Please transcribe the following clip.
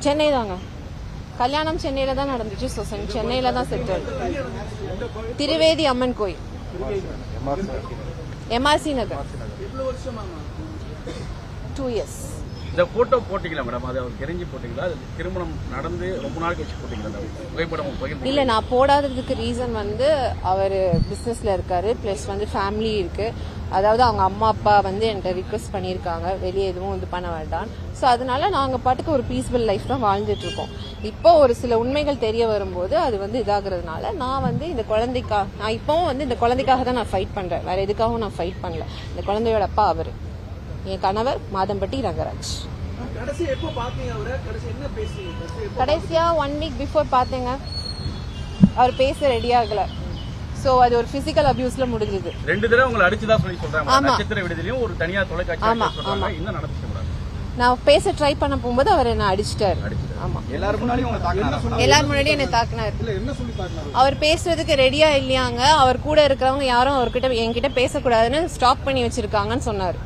சென்னை தாங்க. கல்யாணம் சென்னையில தான் நடந்துச்சு. ஸோ சென்னையில தான் செட்டில். திருவேதி அம்மன் கோயில், MRC நகர். 2 years. இந்த போட்டோ போட்டீங்களா மேடம்? அது அவர் தெரிஞ்சு போட்டீங்களா? திருமணம் நடந்து ரொம்ப நாள் கழிச்சு போட்டீங்களா புகைப்படம்? இல்ல, நான் போடாததுக்கு ரீசன் வந்து அவர் பிசினஸ்ல இருக்காரு, பிளஸ் வந்து ஃபேமிலி இருக்கு. அதாவது அவங்க அம்மா அப்பா வந்து என்கிட்ட ரிக்வெஸ்ட் பண்ணியிருக்காங்க வெளியே எதுவும் இது பண்ண வேண்டாம். ஸோ அதனால நாங்கள் பாட்டுக்கு ஒரு பீஸ்ஃபுல் லைஃப் தான் வாழ்ந்துட்டு இருக்கோம். இப்போ ஒரு சில உண்மைகள் தெரிய வரும்போது அது வந்து இதாகிறதுனால நான் வந்து இந்த நான் இப்பவும் வந்து இந்த குழந்தைக்காக தான் நான் ஃபைட் பண்றேன். வேற எதுக்காகவும் நான் ஃபைட் பண்ணல. இந்த குழந்தையோட அப்பா அவரு, என் கணவர் மாதம்பட்டி ரங்கராஜ். கடைசியா 1 week பிஃபோர் பாத்தீங்க. அவர் பேச ரெடி ஆகல. சோ அது ஒரு பிசிக்கல் அபியூஸ்ல முடிஞ்சது. 2 தடவை உங்களை அடிச்சதா சொல்லி சொல்றாங்க. நட்சத்திர விடுதலையும் ஒரு தனியா தொலைக்காட்சியில சொல்றாங்க. என்ன நடந்துச்சு? நான் பேச ட்ரை பண்ண போகும்போது அவர் என்ன அடிச்சிட்டாரு. ஆமா, எல்லாரும் முன்னாடி என்ன தாக்குனாரு. அவர் பேசுறதுக்கு ரெடியா இல்லையாங்க. அவர் கூட இருக்கிறவங்க யாரும் என்கிட்ட பேசக்கூடாதுன்னு ஸ்டாப் பண்ணி வச்சிருக்காங்கன்னு சொன்னாரு.